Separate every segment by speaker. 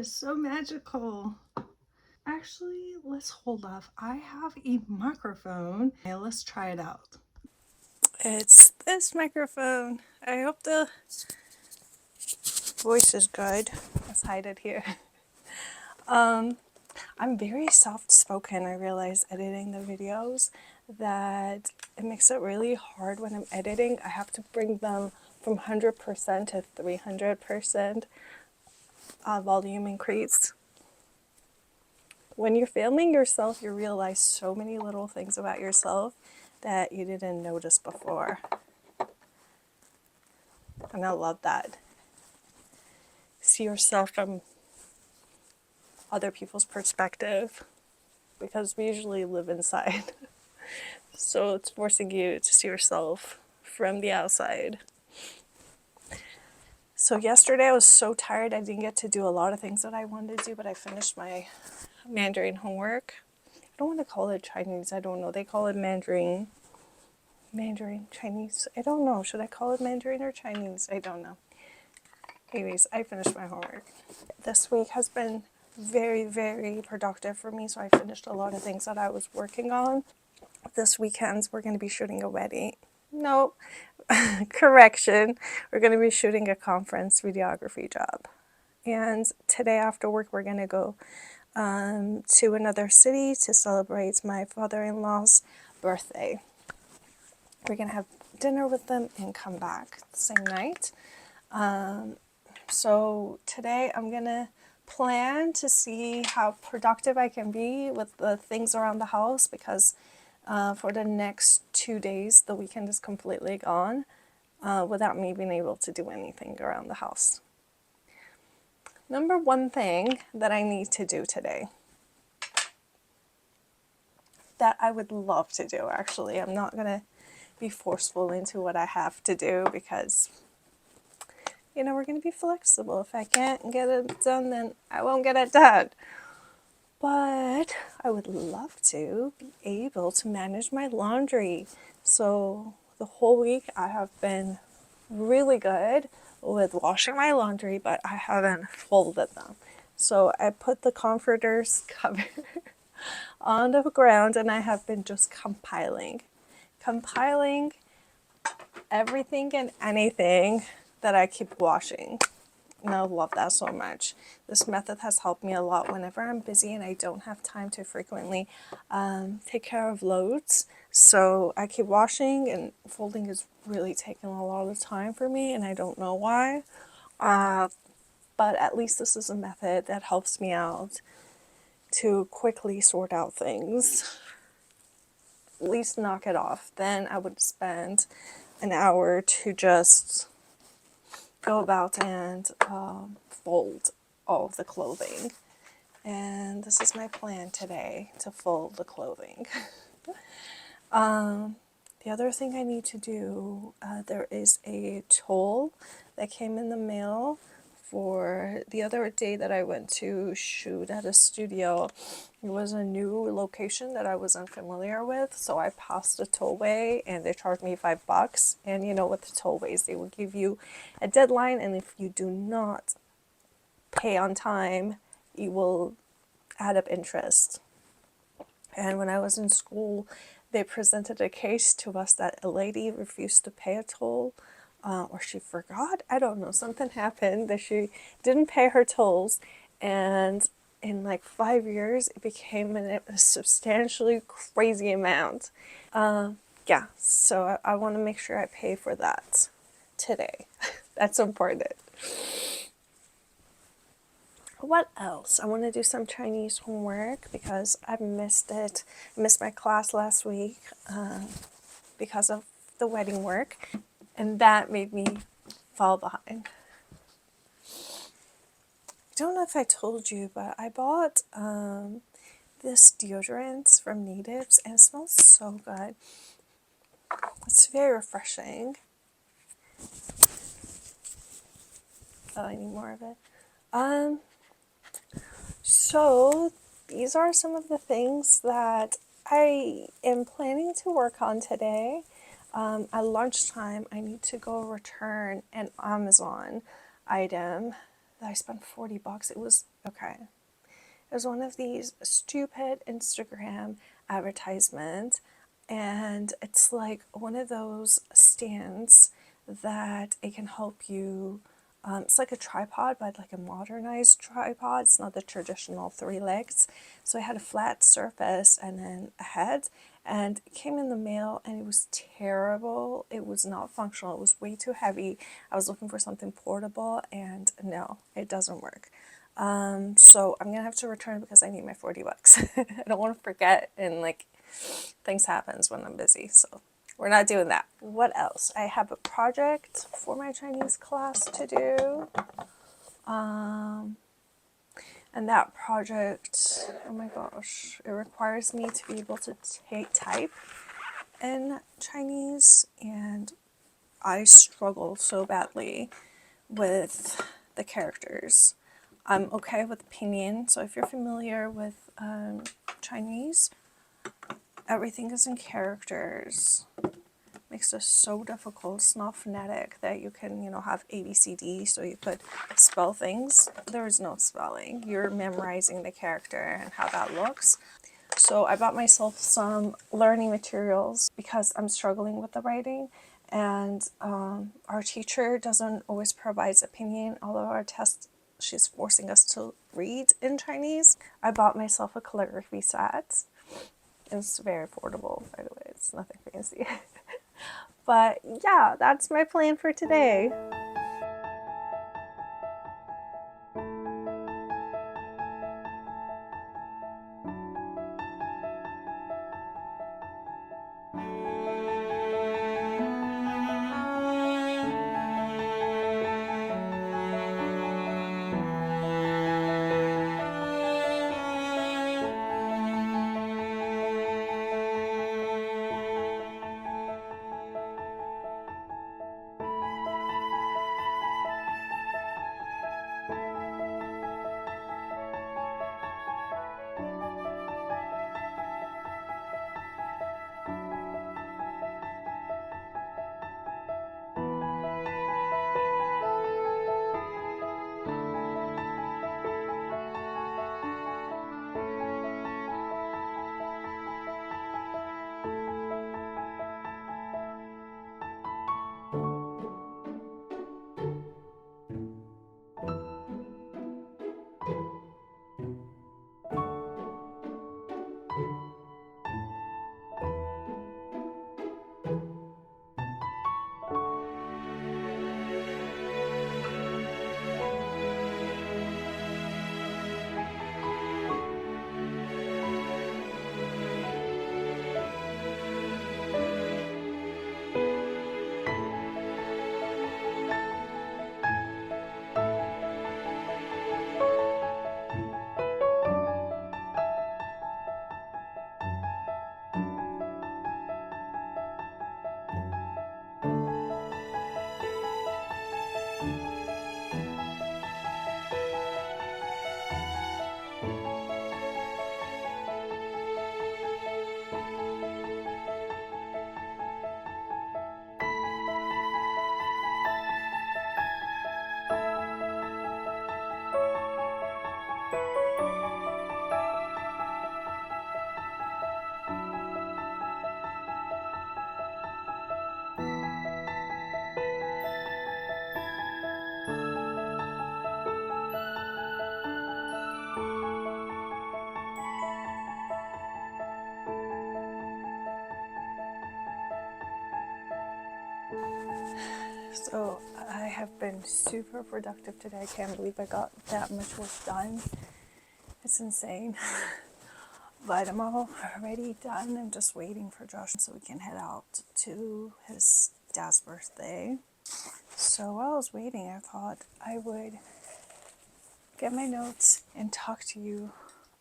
Speaker 1: is so magical. Actually, let's hold off. I have a microphone. Okay, let's try it out. It's this microphone. I hope the voice is good. Let's hide it here. I'm very soft-spoken. I realize editing the videos that it makes it really hard when I'm editing. I have to bring them from 100% to 300% volume increase. When you're filming yourself, you realize so many little things about yourself that you didn't notice before. And I love that. See yourself from other people's perspective, because we usually live inside. So it's forcing you to see yourself from the outside. So yesterday I was so tired I didn't get to do a lot of things that I wanted to do, but I finished my Mandarin homework. I don't want to call it Chinese. I don't know. They call it Mandarin, Chinese. I don't know. Should I call it Mandarin or Chinese? I don't know. Anyways, I finished my homework. This week has been very, very productive for me, so I finished a lot of things that I was working on. This weekend, we're going to be shooting a wedding. No, correction. We're going to be shooting a conference videography job. And today after work, we're going to go to another city to celebrate my father-in-law's birthday. We're going to have dinner with them and come back the same night. So today I'm going to plan to see how productive I can be with the things around the house, because for the next 2 days, the weekend is completely gone without me being able to do anything around the house. Number one thing that I need to do today, that I would love to do actually, I'm not going to be forceful into what I have to do, because you know, we're going to be flexible. If I can't get it done, then I won't get it done. But I would love to be able to manage my laundry. So the whole week I have been really good with washing my laundry, but I haven't folded them. So I put the comforters cover on the ground, and I have been just compiling everything and anything that I keep washing. And I love that so much. This method has helped me a lot whenever I'm busy and I don't have time to frequently take care of loads. So I keep washing, and folding is really taking a lot of time for me, and I don't know why. But at least this is a method that helps me out to quickly sort out things. At least knock it off. Then I would spend an hour to just go about and fold all of the clothing. And this is my plan today, to fold the clothing. The other thing I need to do, there is a toll that came in the mail for the other day that I went to shoot at a studio. It was a new location that I wasn't familiar with, so I passed the tollway and they charged me $5. And you know, with the tollways, they will give you a deadline, and if you do not pay on time, you will add up interest. And when I was in school, they presented a case to us that a lady refused to pay a toll, or she forgot. I don't know. Something happened that she didn't pay her tolls, and in like 5 years, it became a substantially crazy amount. Yeah, so I want to make sure I pay for that today. That's important. What else? I want to do some Chinese homework because I've missed it. I missed my class last week because of the wedding work, and that made me fall behind. I don't know if I told you, but I bought this deodorant from Natives, and it smells so good. It's very refreshing. Oh, I need more of it. So these are some of the things that I am planning to work on today. At lunchtime, I need to go return an Amazon item that I spent $40. It was okay. It was one of these stupid Instagram advertisements, and it's like one of those stands that it can help you. It's like a tripod, but like a modernized tripod. It's not the traditional three legs. So it had a flat surface and then a head, and it came in the mail, and it was terrible. It was not functional. It was way too heavy. I was looking for something portable, and no, it doesn't work. So I'm gonna have to return it because I need my $40. I don't want to forget, and like things happens when I'm busy, so we're not doing that. What else? I have a project for my Chinese class to do. And that project, oh my gosh, it requires me to be able to type in Chinese, and I struggle so badly with the characters. I'm okay with pinyin, so if you're familiar with Chinese, everything is in characters. Makes it so difficult. It's not phonetic that you can, have A, B, C, D, so you could spell things. There is no spelling. You're memorizing the character and how that looks. So I bought myself some learning materials because I'm struggling with the writing, and our teacher doesn't always provide opinion. All of our tests, she's forcing us to read in Chinese. I bought myself a calligraphy set. It's very affordable, by the way. It's nothing fancy. But yeah, that's my plan for today. So I have been super productive today. I can't believe I got that much work done. It's insane. But I'm already done. I'm just waiting for Josh so we can head out to his dad's birthday. So while I was waiting, I thought I would get my notes and talk to you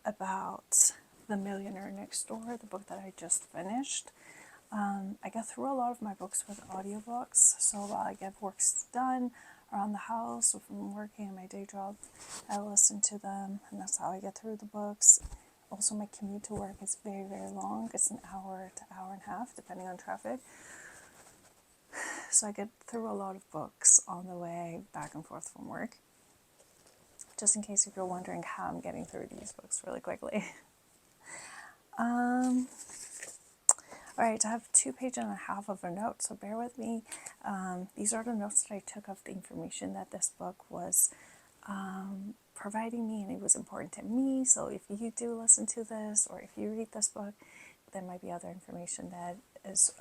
Speaker 1: about The Millionaire Next Door, the book that I just finished. I get through a lot of my books with audiobooks, so while I get works done around the house, or if I'm working at my day job, I listen to them, and that's how I get through the books. Also, my commute to work is very, very long. It's an hour to hour and a half, depending on traffic. So I get through a lot of books on the way back and forth from work. just in case if you're wondering how I'm getting through these books really quickly. All right, I have 2.5 pages of a note, so bear with me. These are the notes that I took of the information that this book was providing me, and it was important to me. So if you do listen to this, or if you read this book, there might be other information that is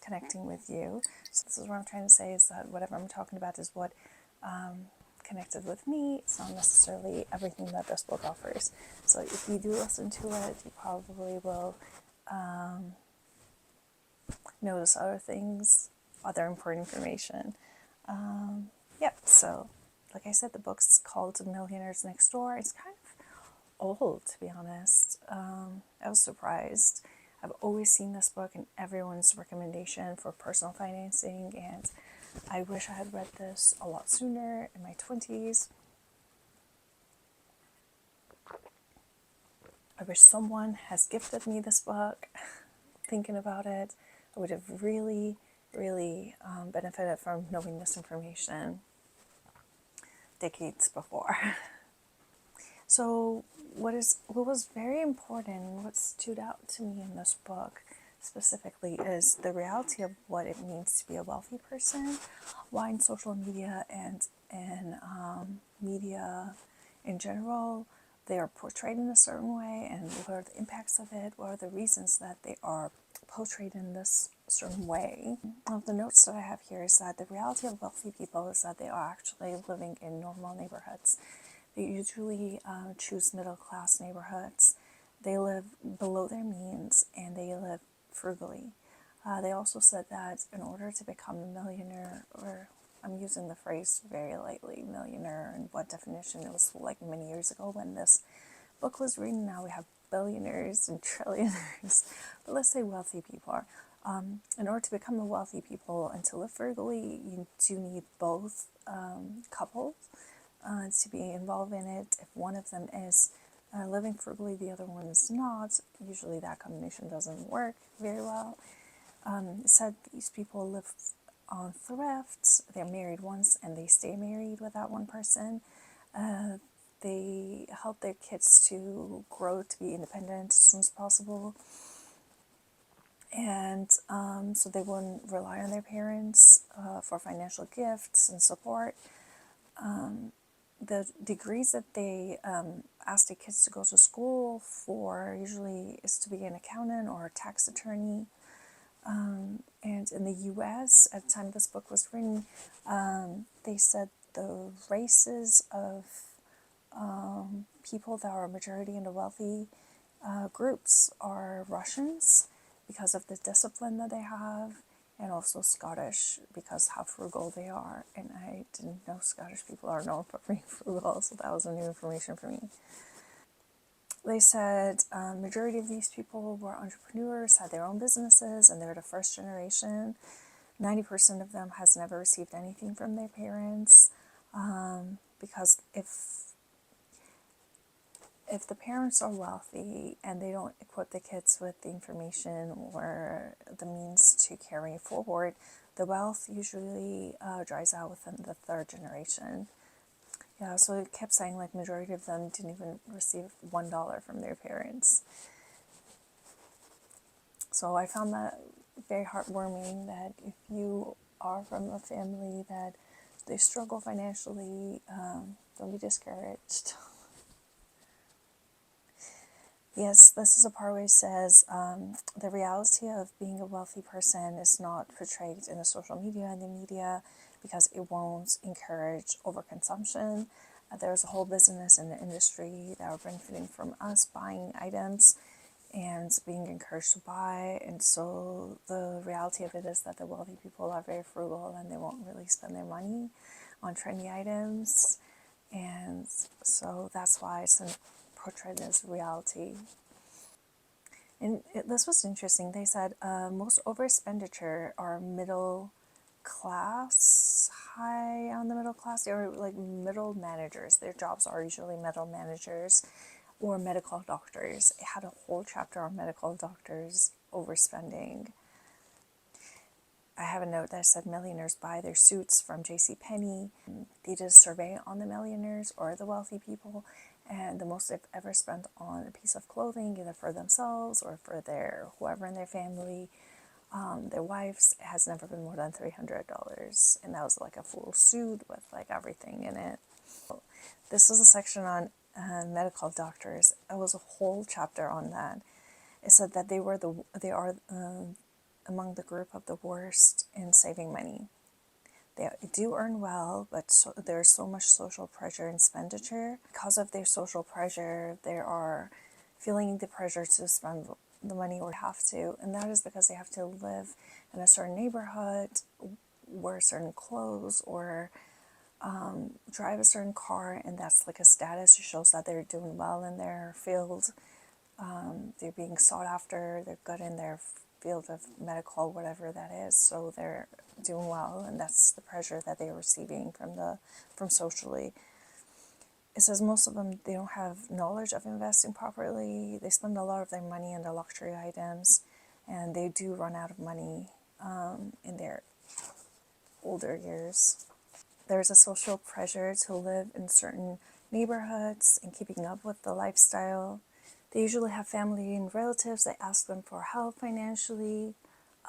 Speaker 1: connecting with you. So this is what I'm trying to say, is that whatever I'm talking about is what connected with me. It's not necessarily everything that this book offers. So if you do listen to it, you probably will notice other things, other important information. Yep, so like I said, the book's called Millionaires Next Door. It's kind of old, to be honest. I was surprised. I've always seen this book in everyone's recommendation for personal financing, and I wish I had read this a lot sooner in my 20s. I wish someone has gifted me this book. Thinking about it, I would have really, really benefited from knowing this information decades before. So what was very important, what stood out to me in this book specifically, is the reality of what it means to be a wealthy person, why in social media and media in general they are portrayed in a certain way, and what are the impacts of it, what are the reasons that they are portrayed in this certain way. One of the notes that I have here is that the reality of wealthy people is that they are actually living in normal neighborhoods. They usually choose middle class neighborhoods. They live below their means, and they live frugally. They also said that in order to become a millionaire, or I'm using the phrase very lightly, millionaire, and what definition, it was like many years ago when this book was written. Now we have billionaires and trillionaires, but let's say wealthy people. In order to become a wealthy people and to live frugally, you do need both couples to be involved in it. If one of them is living frugally, the other one is not. Usually that combination doesn't work very well. It said these people live on thrift. They're married once and they stay married with that one person. They help their kids to grow to be independent as soon as possible. And so they wouldn't rely on their parents for financial gifts and support. The degrees that they ask their kids to go to school for usually is to be an accountant or a tax attorney. And in the US, at the time this book was written, they said the races of people that are a majority in the wealthy groups are Russians because of the discipline that they have, and also Scottish because how frugal they are. And I didn't know Scottish people are known for being frugal, so that was new information for me. They said majority of these people were entrepreneurs, had their own businesses, and they're the first generation. 90% of them has never received anything from their parents, because if the parents are wealthy and they don't equip the kids with the information or the means to carry forward, the wealth usually dries out within the third generation. Yeah, so it kept saying like majority of them didn't even receive $1 from their parents. So I found that very heartwarming, that if you are from a family that they struggle financially, don't be discouraged. Yes, this is a part where it says the reality of being a wealthy person is not portrayed in the social media and the media because it won't encourage overconsumption. There's a whole business in the industry that are benefiting from us buying items and being encouraged to buy. And so the reality of it is that the wealthy people are very frugal and they won't really spend their money on trendy items. And so that's why it's portrayed as reality. And this was interesting. They said most over expenditure are middle class, high on the middle class. They're like middle managers. Their jobs are usually middle managers or medical doctors. It had a whole chapter on medical doctors overspending. I have a note that said millionaires buy their suits from JCPenney. They did a survey on the millionaires or the wealthy people, and the most they've ever spent on a piece of clothing, either for themselves or for their whoever in their family, their wives, has never been more than $300, and that was like a full suit with like everything in it. This was a section on medical doctors. It was a whole chapter on that. It said that they are among the group of the worst in saving money. They do earn well, but there's so much social pressure and expenditure. Because of their social pressure, they are feeling the pressure to spend the money or have to, and that is because they have to live in a certain neighborhood, wear certain clothes, or drive a certain car, and that's like a status. It shows that they're doing well in their field. They're being sought after. They're good in their field of medical, whatever that is. So they're doing well, and that's the pressure that they're receiving from socially. It says most of them, they don't have knowledge of investing properly. They spend a lot of their money on the luxury items, and they do run out of money in their older years. There's a social pressure to live in certain neighborhoods and keeping up with the lifestyle. They usually have family and relatives that ask them for help financially.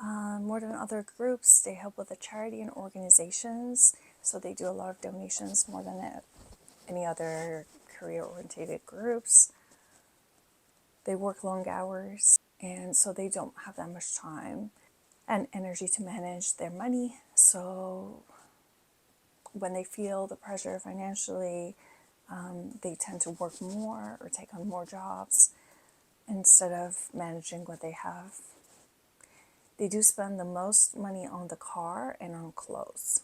Speaker 1: More than other groups, they help with the charity and organizations. So they do a lot of donations more than any other career-oriented groups. They work long hours, and so they don't have that much time and energy to manage their money. So when they feel the pressure financially, they tend to work more or take on more jobs instead of managing what they have. They do spend the most money on the car and on clothes.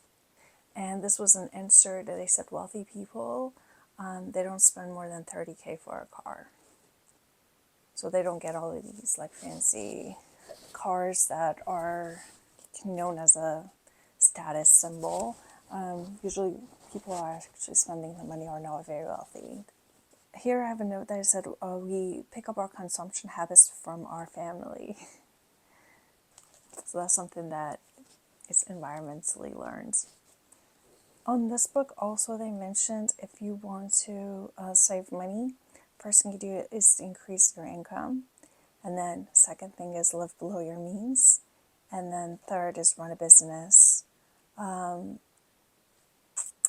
Speaker 1: And this was an insert that they said wealthy people, they don't spend more than $30,000 for a car. So they don't get all of these like fancy cars that are known as a status symbol. Usually people are actually spending the money are not very wealthy. Here I have a note that said we pick up our consumption habits from our family. So that's something that is environmentally learned. On this book also they mentioned if you want to save money, first thing you do is to increase your income. And then second thing is live below your means. And then third is run a business.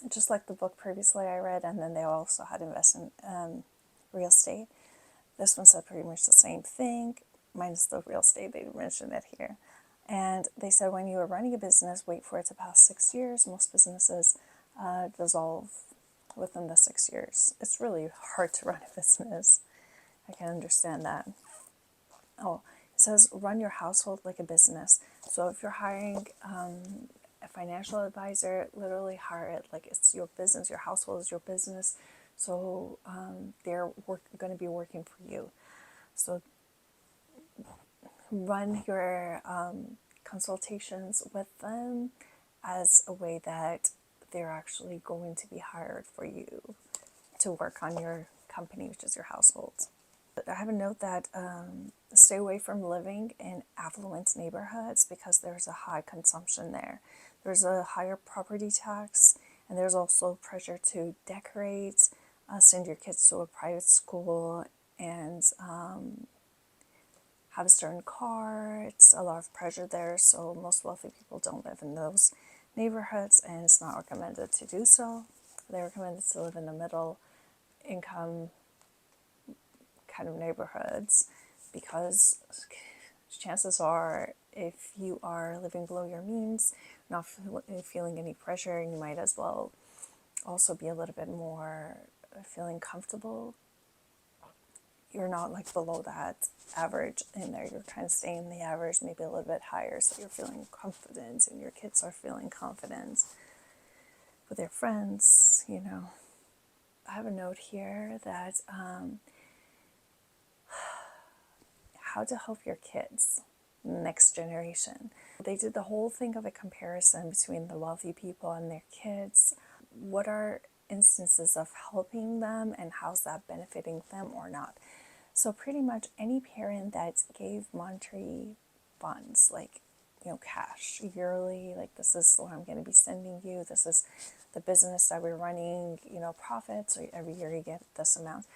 Speaker 1: Just like the book previously I read, and then they also had invest in real estate. This one said pretty much the same thing, minus the real estate, they mentioned it here. And they said when you are running a business, wait for it to pass 6 years. Most businesses dissolve within the 6 years. It's really hard to run a business. I can understand that. Oh, it says run your household like a business. So if you're hiring a financial advisor, literally hire it like it's your business. Your household is your business. So they're going to be working for you. So run your consultations with them as a way that they're actually going to be hired for you to work on your company, which is your household. I have a note that stay away from living in affluent neighborhoods because there's a high consumption there. There's a higher property tax, and there's also pressure to decorate, send your kids to a private school, and have a certain car. It's a lot of pressure there, so most wealthy people don't live in those neighborhoods, and it's not recommended to do so. They recommend to live in the middle income kind of neighborhoods because chances are if you are living below your means, not feeling any pressure, you might as well also be a little bit more feeling comfortable. You're not like below that average in there. You're kind of staying in the average, maybe a little bit higher, so you're feeling confident and your kids are feeling confident with their friends, you know. I have a note here that how to help your kids, next generation. They did the whole thing of a comparison between the wealthy people and their kids. What are instances of helping them and how's that benefiting them or not? So pretty much any parent that gave monetary funds, like cash yearly, like this is what I'm going to be sending you, this is the business that we're running, profits, or every year you get this amount.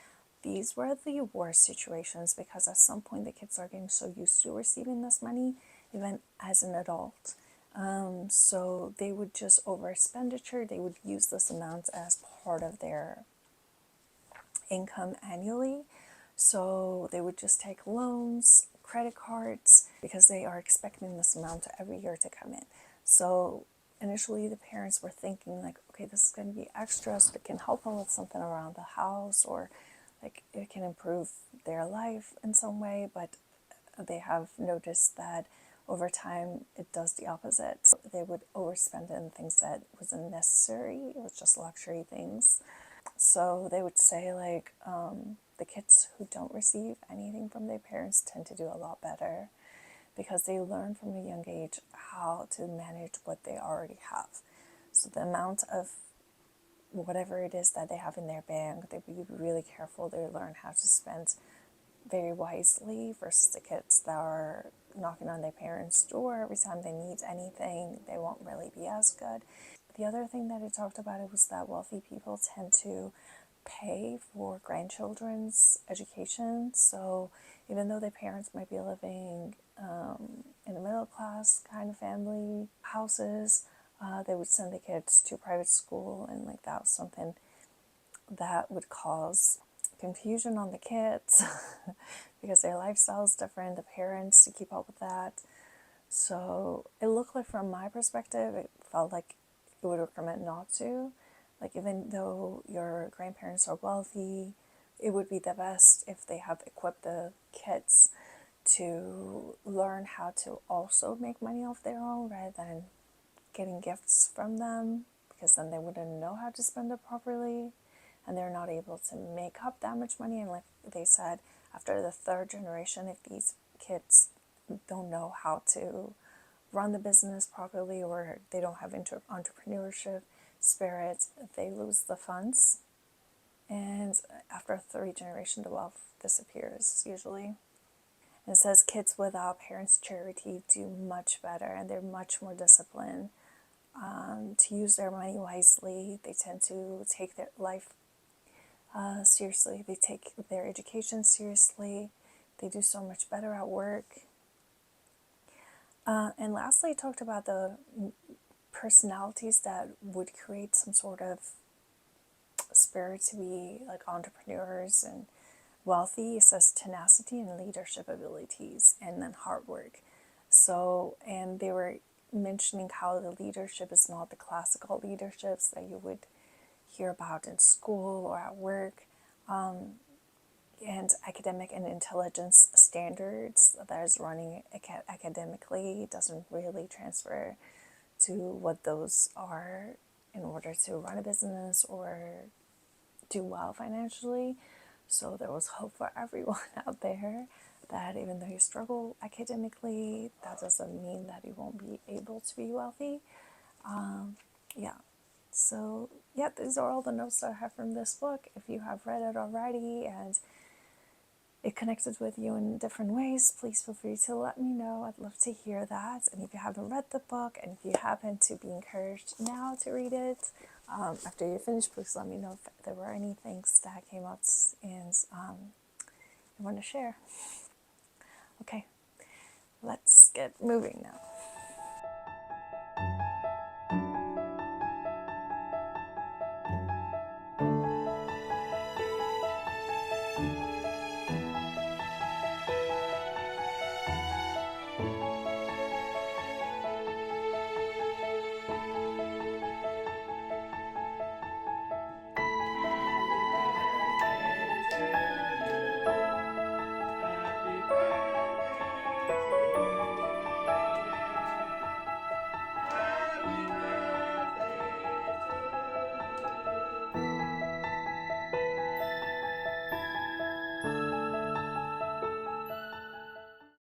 Speaker 1: These were the worst situations because at some point the kids are getting so used to receiving this money, even as an adult. So they would just over expenditure, they would use this amount as part of their income annually. So they would just take loans, credit cards, because they are expecting this amount every year to come in. So initially the parents were thinking like, okay, this is going to be extra so it can help them with something around the house, or like it can improve their life in some way, but they have noticed that over time it does the opposite. So they would overspend in things that wasn't necessary, it was just luxury things. So they would say like the kids who don't receive anything from their parents tend to do a lot better because they learn from a young age how to manage what they already have. So the amount of whatever it is that they have in their bank, they be really careful. They learn how to spend very wisely versus the kids that are knocking on their parents' door every time they need anything. They won't really be as good. The other thing that it talked about, it was that wealthy people tend to pay for grandchildren's education. So even though their parents might be living in a middle class kind of family houses, they would send the kids to private school, and like that was something that would cause confusion on the kids because their lifestyle is different, the parents to keep up with that. So it looked like, from my perspective, it felt like it would recommend not to. Like, even though your grandparents are wealthy, it would be the best if they have equipped the kids to learn how to also make money off their own rather than getting gifts from them, because then they wouldn't know how to spend it properly and they're not able to make up that much money. And like they said, after the third generation, if these kids don't know how to run the business properly, or they don't have entrepreneurship spirit, they lose the funds. And after a third generation, the wealth disappears usually. And it says kids without parents' charity do much better, and they're much more disciplined to use their money wisely. They tend to take their life seriously. They take their education seriously. They do so much better at work. And lastly, I talked about the personalities that would create some sort of spirit to be like entrepreneurs and wealthy. It says tenacity and leadership abilities, and then hard work. So, and they were mentioning how the leadership is not the classical leaderships that you would hear about in school or at work, and academic and intelligence standards that is running academically doesn't really transfer to what those are in order to run a business or do well financially. So there was hope for everyone out there that even though you struggle academically, that doesn't mean that you won't be able to be wealthy. Yeah. So, yeah, these are all the notes that I have from this book. If you have read it already and it connected with you in different ways, please feel free to let me know. I'd love to hear that. And if you haven't read the book, and if you happen to be encouraged now to read it, after you finish, please let me know if there were any things that came up and you want to share. Okay, let's get moving now.